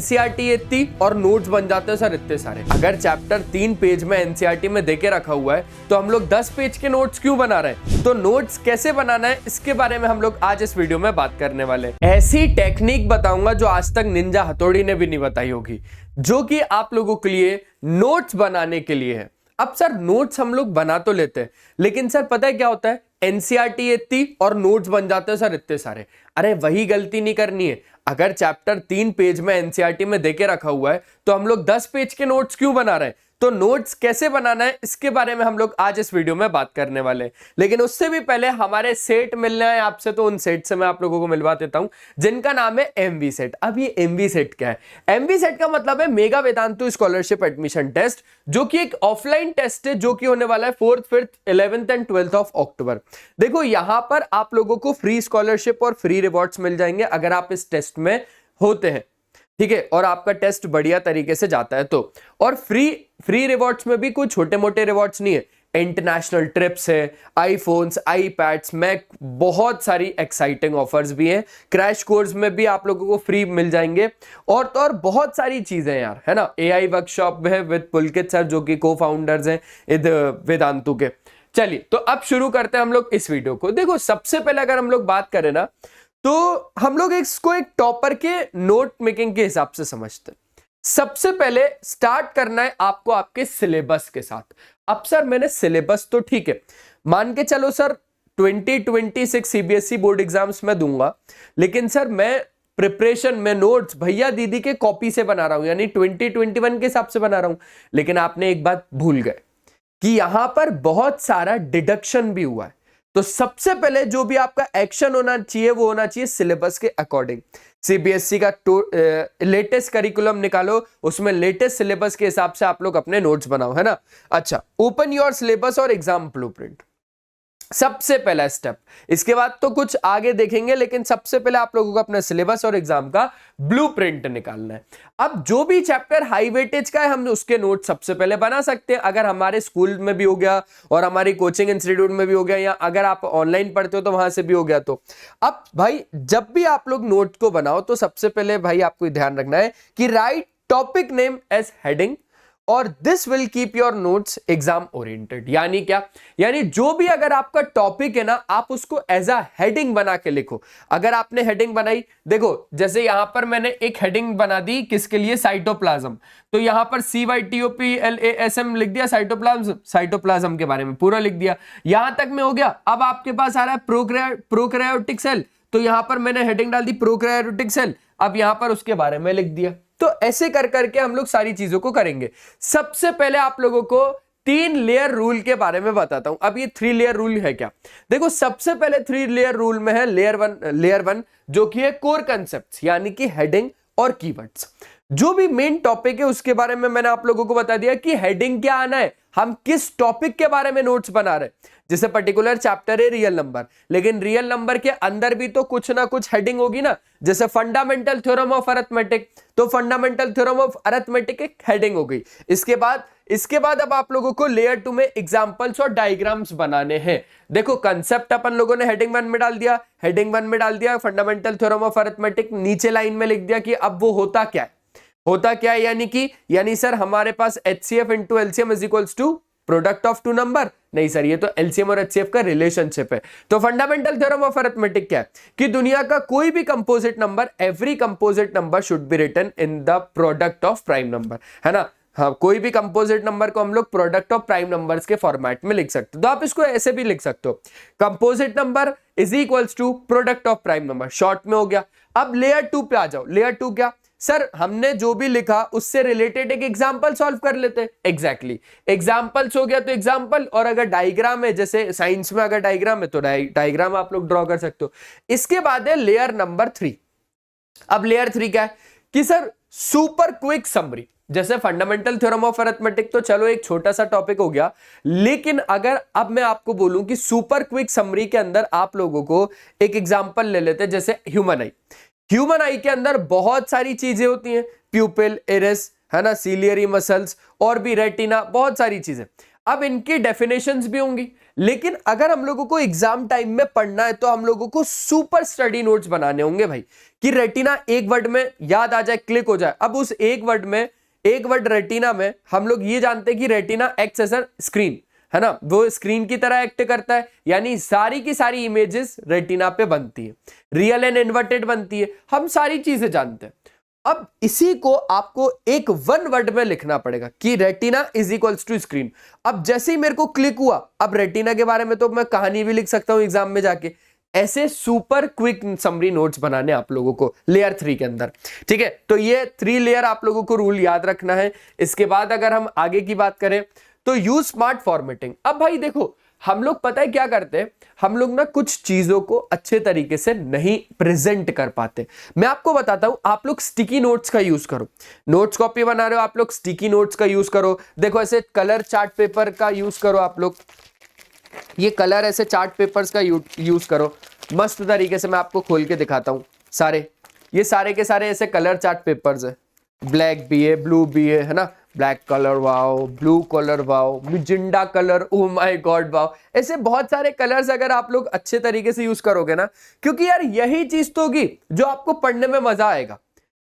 NCERT इतनी और notes बन जाते हैं सर इतने सारे। अगर चैप्टर 3 पेज में एनसीईआरटी में देके रखा हुआ है तो हम लोग 10 पेज के नोट्स क्यों बना रहे हैं? तो नोट्स कैसे बनाना है इसके बारे में हम लोग आज इस वीडियो में बात करने वाले हैं। ऐसी टेक्निक बताऊंगा जो आज तक निंजा हथौड़ी ने भी नहीं बताई होगी, जो कि आप लोगों के लिए नोट्स बनाने के लिए है। अब सर नोट्स हम लोग बना तो लेते हैं, लेकिन सर पता है क्या होता है, एनसीईआरटी इतनी और नोट्स बन जाते हैं सर इतने सारे। अरे वही गलती नहीं करनी है। अगर चैप्टर 3 पेज में एनसीईआरटी में देके रखा हुआ है तो हम लोग 10 पेज के नोट्स क्यों बना रहे हैं? तो नोट्स कैसे बनाना है इसके बारे में हम लोग आज इस वीडियो में बात करने वाले हैं। लेकिन उससे भी पहले हमारे सेट मिलने हैं आपसे, तो उन सेट से मैं आप लोगों को मिलवा देता हूं जिनका नाम है एमवी सेट। अब ये एमवी सेट क्या है? एमवी सेट का मतलब है mega Vedantu scholarship admission test, जो कि एक ऑफलाइन टेस्ट है जो कि होने वाला है 4th, 5th, 11th and 12th of October. देखो यहां पर आप लोगों को फ्री स्कॉलरशिप और फ्री रिवॉर्ड्स मिल जाएंगे अगर आप इस टेस्ट में होते हैं, ठीक है, और आपका टेस्ट बढ़िया तरीके से जाता है तो। और फ्री रिवॉर्ड्स में भी कोई छोटे मोटे रिवॉर्ड्स नहीं है, इंटरनेशनल ट्रिप्स है, आईफोन्स, आईपैड्स, मैक, बहुत सारी एक्साइटिंग ऑफर्स भी हैं। क्रैश कोर्स में भी आप लोगों को फ्री मिल जाएंगे और तो और बहुत सारी चीजें यार, है ना। एआई वर्कशॉप है विद पुलकित सर जो कि को फाउंडर्स हैं वेदांतु के। चलिए तो अब शुरू करते हैं हम लोग इस वीडियो को। देखो सबसे पहले अगर हम लोग बात करें ना, तो हम लोग इसको एक टॉपर के नोट मेकिंग के हिसाब से समझते हैं। सबसे पहले स्टार्ट करना है आपको आपके सिलेबस के साथ। अब सर मैंने सिलेबस तो ठीक है, मान के चलो सर 2026 सीबीएसई बोर्ड एग्जाम्स में दूंगा, लेकिन सर मैं प्रिपरेशन में नोट्स भैया दीदी के कॉपी से बना रहा हूं, यानी 2021 के हिसाब से बना रहा हूं। लेकिन आपने एक बात भूल गए कि यहां पर बहुत सारा डिडक्शन भी हुआ है। तो सबसे पहले जो भी आपका एक्शन होना चाहिए वो होना चाहिए सिलेबस के अकॉर्डिंग। सीबीएसई का लेटेस्ट करिकुलम निकालो, उसमें लेटेस्ट सिलेबस के हिसाब से आप लोग अपने नोट्स बनाओ, है ना। अच्छा, ओपन योर सिलेबस और एग्जाम ब्लूप्रिंट, सबसे पहला स्टेप। इसके बाद तो कुछ आगे देखेंगे, लेकिन सबसे पहले आप लोगों को अपना सिलेबस और एग्जाम का ब्लूप्रिंट निकालना है। अब जो भी चैप्टर हाई वेटेज का है हम उसके नोट सबसे पहले बना सकते हैं, अगर हमारे स्कूल में भी हो गया और हमारी कोचिंग इंस्टीट्यूट में भी हो गया, या अगर आप ऑनलाइन पढ़ते हो तो वहां से भी हो गया। तो अब भाई जब भी आप लोग नोट को बनाओ तो सबसे पहले भाई आपको ध्यान रखना है कि right topic name as heading और this will keep your notes exam oriented. यानी क्या? यानी जो भी अगर आपका टॉपिक है ना, आप उसको एज अ हेडिंग बना के लिखो। अगर आपने हेडिंग बनाई, देखो जैसे यहां पर मैंने एक हेडिंग बना दी किसके लिए, साइटोप्लाज्म, तो यहां पर CYTOPLASM लिख दिया, साइटोप्लाज्म के बारे में पूरा लिख दिया। यहां तक में हो गया। अब आपके पास आ रहा है प्रोकैरियोटिक सेल, तो यहां पर मैंने हेडिंग डाल दी प्रोकैरियोटिक सेल, अब यहां पर उसके बारे में लिख दिया। तो ऐसे कर करके हम लोग सारी चीजों को करेंगे। सबसे पहले आप लोगों को 3 लेयर रूल के बारे में बताता हूं। अब ये 3 लेयर रूल है क्या? देखो सबसे पहले 3 लेयर रूल में है लेयर वन जो कि है कोर कंसेप्ट, यानी कि हेडिंग और कीवर्ड्स। जो भी मेन टॉपिक है उसके बारे में मैंने आप लोगों को बता दिया कि हेडिंग क्या आना है, हम किस टॉपिक के बारे में नोट्स बना रहे हैं। जैसे पर्टिकुलर चैप्टर है रियल नंबर, लेकिन रियल नंबर के अंदर भी तो कुछ ना कुछ हेडिंग होगी ना। जैसे फंडामेंटल थ्योरम ऑफ अरिथमेटिक, तो फंडामेंटल थ्योरम ऑफ अरिथमेटिक एक हेडिंग हो गई। इसके बाद अब आप लोगों को लेयर 2 में एग्जांपल्स और डायग्राम्स बनाने हैं। देखो कंसेप्ट अपन लोगों ने हेडिंग 1 में डाल दिया, फंडामेंटल थ्योरम ऑफ अरिथमेटिक नीचे लाइन में लिख दिया कि अब वो होता क्या है, यानी सर हमारे पास HCF into LCM is equals to product of 2 number. नहीं सर, ये तो LCM और HCF का रिलेशनशिप है। तो फंडामेंटल थ्योरम ऑफ अरिथमेटिक क्या है कि दुनिया का कोई भी composite number, every composite number should be written in the product of prime number, है ना। हाँ, कोई भी कंपोजिट नंबर को हम लोग प्रोडक्ट ऑफ प्राइम नंबर्स के फॉर्मेट में लिख सकते हो। तो आप इसको ऐसे भी लिख सकते हो, composite number is equals to product of prime number, short में हो गया। अब लेयर 2 पे आ जाओ। लेयर 2 क्या? सर हमने जो भी लिखा उससे रिलेटेड एक एग्जांपल सॉल्व कर लेते हैं। एग्जैक्टली, एग्जांपल्स हो गया तो एग्जांपल, और अगर डायग्राम है, जैसे साइंस में अगर डायग्राम है तो डायग्राम आप लोग ड्रॉ कर सकते हो। इसके बाद है लेयर नंबर 3। अब लेयर 3 क्या है कि सर सुपर क्विक समरी। जैसे फंडामेंटल थ्योरम ऑफ अरिथमेटिक तो चलो एक छोटा सा टॉपिक हो गया, लेकिन अगर अब मैं आपको बोलूं कि सुपर क्विक समरी के अंदर आप लोगों को एक एग्जांपल ले लेते हैं, जैसे ह्यूमन आई के अंदर बहुत सारी चीजें होती हैं, प्यूपिल, इरिस, है ना, सीलियरी मसल्स और भी रेटिना, बहुत सारी चीजें। अब इनकी डेफिनेशंस भी होंगी, लेकिन अगर हम लोगों को एग्जाम टाइम में पढ़ना है तो हम लोगों को सुपर स्टडी नोट्स बनाने होंगे भाई, कि रेटिना एक वर्ड में याद आ जाए, क्लिक हो जाए। अब उस एक वर्ड रेटिना में हम लोग ये जानते हैं कि retina acts as a screen, है ना, वो स्क्रीन की तरह एक्ट करता है, यानी सारी की सारी इमेजेस रेटिना पे बनती है, रियल एंड इन्वर्टेड बनती है, हम सारी चीजें जानते हैं। अब इसी को आपको एक वन वर्ड में लिखना पड़ेगा कि retina is equals to screen. अब जैसे ही मेरे को क्लिक हुआ, अब रेटिना के बारे में तो मैं कहानी भी लिख सकता हूं एग्जाम में जाके। ऐसे सुपर क्विक समरी नोट्स बनाने आप लोगों को लेयर 3 के अंदर, ठीक है। तो ये 3 लेयर आप लोगों को रूल याद रखना है। इसके बाद अगर हम आगे की बात करें तो यूज स्मार्ट फॉर्मेटिंग। अब भाई देखो, हम लोग पता है क्या करते हैं, हम लोग ना कुछ चीजों को अच्छे तरीके से नहीं प्रेजेंट कर पाते। मैं आपको बताता हूं, आप लोग स्टिकी नोट्स का यूज करो। नोट्स कॉपी बना रहे हो आप लोग, स्टिकी नोट्स का यूज करो। देखो ऐसे कलर चार्ट पेपर का यूज करो आप लोग, ये कलर ऐसे चार्ट पेपर्स का यूज करो। मस्त तरीके से मैं आपको खोल के दिखाता हूं। ये सारे के सारे ऐसे कलर चार्ट पेपर्स है। ब्लैक भी है, ब्लू भी है ना, black colour wow, blue colour wow, magenta colour, oh my god wow. ऐसे बहुत सारे कलर्स अगर आप लोग अच्छे तरीके से यूज करोगे ना, क्योंकि यार यही चीज तो होगी जो आपको पढ़ने में मजा आएगा।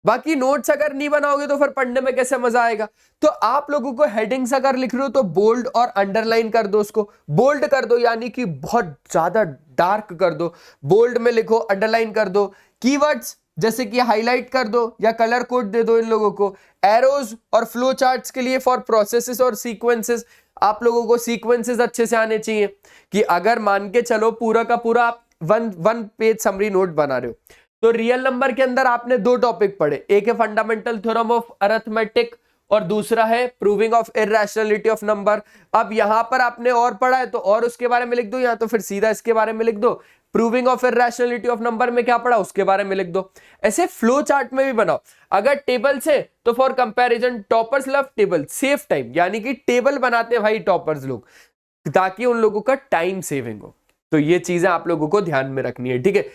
बाकी नोट्स अगर नहीं बनाओगे तो फिर पढ़ने में कैसे मजा आएगा। तो आप लोगों को हेडिंग्स अगर लिख रहे हो तो बोल्ड और अंडरलाइन कर दो, उसको बोल्ड कर दो, यानी कि बहुत ज्यादा डार्क कर दो, बोल्ड में लिखो, अंडरलाइन कर दो। कीवर्ड्स जैसे कि हाईलाइट कर दो या कलर कोड दे दो इन लोगों को। एरोज और फ्लो चार्ट्स के लिए फॉर प्रोसेसेस और सीक्वेंसेस, आप लोगों को सीक्वेंसेस अच्छे से आने चाहिए। कि अगर मान के चलो पूरा का पूरा आप वन पेज समरी नोट बना रहे हो, तो रियल नंबर के अंदर आपने 2 टॉपिक पढ़े, एक है फंडामेंटल थ्योरम ऑफ अरिथमेटिक और दूसरा है प्रूविंग ऑफ इररेशनैलिटी ऑफ नंबर। अब यहां पर आपने और पढ़ा है तो और उसके बारे में लिख दो, या तो फिर सीधा इसके बारे में लिख दो। प्रूविंग ऑफ इररेशनैलिटी ऑफ नंबर में क्या पढ़ा उसके बारे में लिख दो। ऐसे फ्लो चार्ट में भी बनाओ। अगर टेबल से तो for comparison toppers love table, save time, यानी कि टेबल बनाते हैं भाई टॉपर्स लोग, ताकि उन लोगों का टाइम सेविंग हो। तो ये चीजें आप लोगों को ध्यान में रखनी है, ठीक है।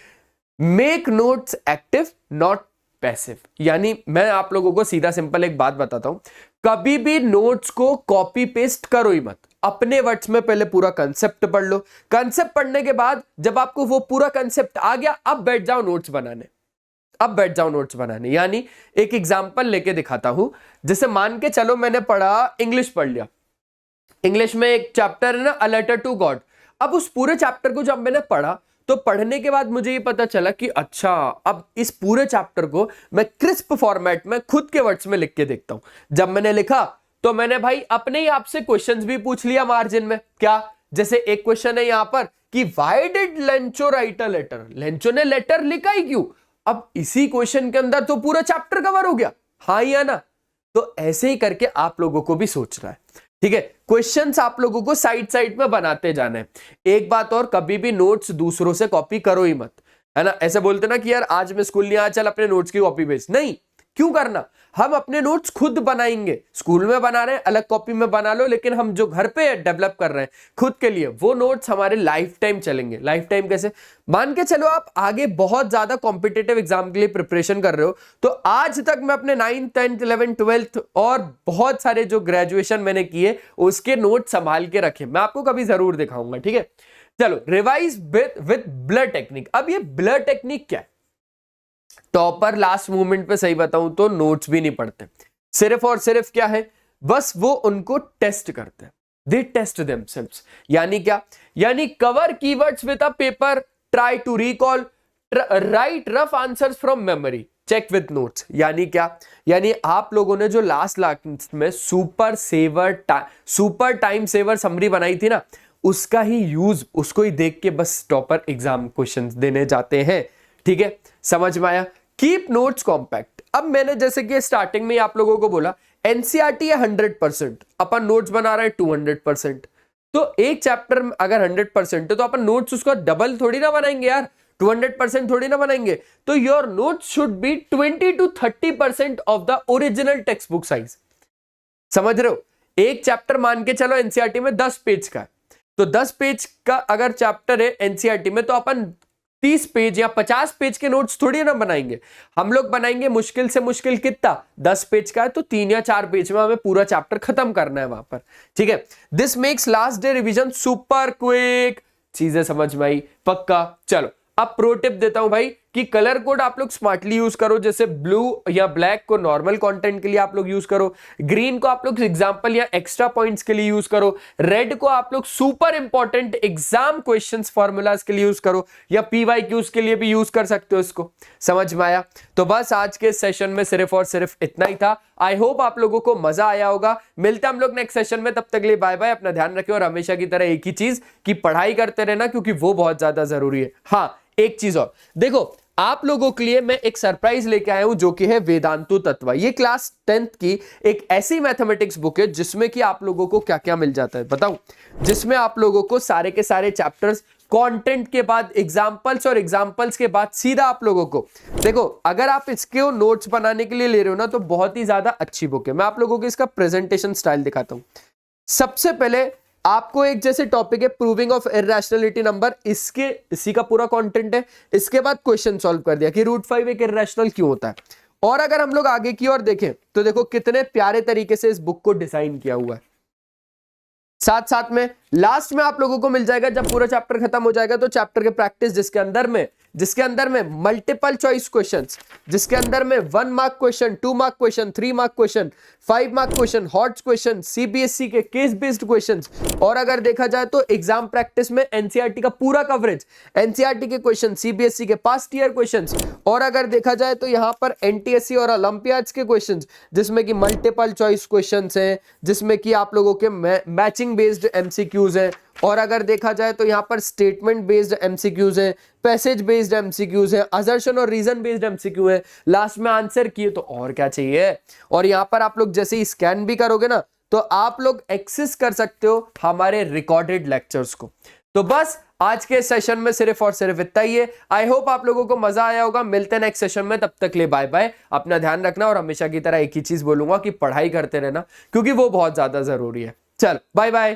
Make notes active not passive, यानी मैं आप लोगों को सीधा सिंपल एक बात बताता हूं, कभी भी नोट्स को कॉपी पेस्ट करो ही मत। अपने वर्ड्स में पहले पूरा कंसेप्ट पढ़ लो। कंसेप्ट पढ़ने के बाद जब आपको वो पूरा कंसेप्ट आ गया, अब बैठ जाओ नोट्स बनाने। यानी एक एग्जांपल लेके दिखाता हूं। जैसे मान के चलो मैंने पढ़ा, इंग्लिश पढ़ लिया। इंग्लिश में एक चैप्टर है ना, अ लेटर टू गॉड। अब उस पूरे चैप्टर को जब मैंने पढ़ा तो पढ़ने के बाद मुझे ये पता चला कि अच्छा, अब इस पूरे चैप्टर को मैं क्रिस्प फॉर्मेट में खुद के वर्ड्स में लिख के देखता हूं। जब मैंने लिखा तो मैंने भाई अपने ही आपसे क्वेश्चंस भी पूछ लिया मार्जिन में। क्या, जैसे एक क्वेश्चन है यहां पर कि why did Lencho write a letter, Lencho ने लेटर लिखा ही क्यों। अब इसी क्वेश्चन के अंदर तो पूरा चैप्टर कवर हो गया, हाँ या ना। तो ऐसे ही करके आप लोगों को भी सोचना है, ठीक है। क्वेश्चंस आप लोगों को साइड में बनाते जाना है। एक बात और, कभी भी नोट्स दूसरों से कॉपी करो ही मत, है ना। ऐसे बोलते ना कि यार आज मैं स्कूल नहीं आया, चल अपने नोट्स की कॉपी भेज। नहीं, क्यों करना, हम अपने नोट्स खुद बनाएंगे। स्कूल में बना रहे हैं, अलग कॉपी में बना लो, लेकिन हम जो घर पे डेवलप कर रहे हैं खुद के लिए, वो नोट्स हमारे लाइफ टाइम चलेंगे। लाइफ टाइम कैसे, मान के चलो आप आगे बहुत ज्यादा कॉम्पिटिटिव एग्जाम के लिए प्रिपरेशन कर रहे हो, तो आज तक मैं अपने 9th 10th 11th 12th और बहुत सारे जो ग्रेजुएशन मैंने किए उसके नोट संभाल के रखे, मैं आपको कभी जरूर दिखाऊंगा, ठीक है। चलो, रिवाइज विद ब्लर टेक्निक। अब ये ब्लर टेक्निक क्या है, टॉपर लास्ट मोमेंट पे सही बताऊं तो नोट्स भी नहीं पढ़ते, सिर्फ और सिर्फ क्या है, बस वो उनको टेस्ट करते हैं। दे टेस्ट देमसेल्व्स, यानी क्या, यानी cover keywords with a paper, try to recall, write rough answers from memory, check with notes. यानी क्या, यानी आप लोगों ने जो लास्ट में सुपर टाइम सेवर समरी बनाई थी ना, उसका ही यूज, उसको ही देख के बस टॉपर एग्जाम क्वेश्चंस देने जाते हैं, ठीक है। समझ में आया। Keep notes compact. अब मैंने जैसे कि स्टार्टिंग में आप लोगों को बोला एनसीईआरटी है 100%, अपन नोट्स बना रहे हैं 200%। तो एक चैप्टर में अगर 100% है तो अपन नोट्स उसका डबल थोड़ी ना बनाएंगे यार, 200% थोड़ी ना बनाएंगे। तो your notes should be 20 to 30% of the original text book size. समझ रहे हो, एक चैप्टर मान के चलो एनसीईआरटी में 10 पेज का है, तो 10 पेज का अगर चैप्टर है एनसीईआरटी में, तो अपन 30 पेज या 50 पेज के नोट्स थोड़ी ना बनाएंगे, हम लोग बनाएंगे मुश्किल से मुश्किल कितना, 10 पेज का है तो 3 या 4 पेज में हमें पूरा चैप्टर खत्म करना है वहां पर, ठीक है। This makes last day revision super quick. चीजें समझ में आई? पक्का। चलो अब प्रो टिप देता हूं भाई कि कलर कोड आप लोग स्मार्टली यूज करो, जैसे ब्लू या ब्लैक को नॉर्मल कंटेंट के लिए आप लोग यूज करो, ग्रीन को आप लोग एग्जांपल या एक्स्ट्रा पॉइंट्स के लिए यूज करो, रेड को आप लोग super important exam questions formulas के लिए यूज करो, या पीवाईक्यूज के लिए भी यूज कर सकते हो इसको। समझ में आया? तो बस आज के सेशन में सिर्फ और सिर्फ इतना ही था। आई होप आप लोगों को मजा आया होगा। मिलते हैं हम लोग नेक्स्ट सेशन में, तब तक के लिए बाय बाय। अपना ध्यान रखें और हमेशा की तरह एक ही चीज कि पढ़ाई करते रहना, क्योंकि वो बहुत ज्यादा जरूरी है। हाँ एक चीज और देखो, आप लोगों के लिए मैं एक सरप्राइज लेके आया हूं जो कि है वेदांतु तत्व। ये क्लास 10th की एक ऐसी मैथमेटिक्स बुक है जिसमें कि आप लोगों को क्या क्या मिल जाता है बताऊं, जिसमें आप लोगों को सारे के सारे चैप्टर्स, कंटेंट के बाद एग्जांपल्स और एग्जांपल्स के बाद सीधा आप लोगों को देखो, अगर आप इसके नोट्स बनाने के लिए ले रहे हो ना तो बहुत ही ज्यादा अच्छी बुक है। मैं आप लोगों को इसका प्रेजेंटेशन स्टाइल दिखाता हूं। सबसे पहले आपको एक जैसे टॉपिक है प्रूविंग ऑफ इररेशनलिटी नंबर, इसी का पूरा कंटेंट है। इसके बाद क्वेश्चन सॉल्व कर दिया कि √5 एक इररेशनल क्यों होता है। और अगर हम लोग आगे की ओर देखें तो देखो कितने प्यारे तरीके से इस बुक को डिजाइन किया हुआ है। साथ साथ में लास्ट में आप लोगों को मिल जाएगा, जब पूरा चैप्टर खत्म हो जाएगा तो चैप्टर के प्रैक्टिस, जिसके अंदर में मल्टीपल चॉइस क्वेश्चंस, जिसके अंदर में 1 mark question, 2 mark question, 3 mark question, 5 mark question, hot question, CBSE के केस बेस्ड क्वेश्चंस, और अगर देखा जाए तो एग्जाम प्रैक्टिस में एनसीईआरटी का पूरा कवरेज, एनसीईआरटी के क्वेश्चन, सीबीएसई के पास्ट ईयर क्वेश्चंस, और अगर देखा जाए तो यहां पर एनटीएससी और ओलंपियाड्स के क्वेश्चंस, जिसमें कि मल्टीपल चॉइस क्वेश्चंस हैं, जिसमें कि आप लोगों के मैचिंग बेस्ड एमसीक्यूज हैं, और अगर देखा जाए तो यहां पर स्टेटमेंट बेस्ड एमसीक्यूज है, पैसेज बेस्ड एमसीक्यूज है, असर्शन और रीजन बेस्ड एमसीक्यू है, लास्ट में आंसर किए तो और क्या चाहिए। और यहां पर आप लोग जैसे ही स्कैन भी करोगे ना तो आप लोग एक्सेस कर सकते हो हमारे रिकॉर्डेड लेक्चर्स को। तो बस आज के सेशन में सिर्फ और सिर्फ इतना ही है। आई होप आप लोगों को मजा आया होगा। मिलते हैं नेक्स्ट सेशन में, तब तक ले बाय बाय। अपना ध्यान रखना और हमेशा की तरह एक ही चीज बोलूंगा कि पढ़ाई करते रहना, क्योंकि वो बहुत ज्यादा जरूरी है। चल बाय बाय।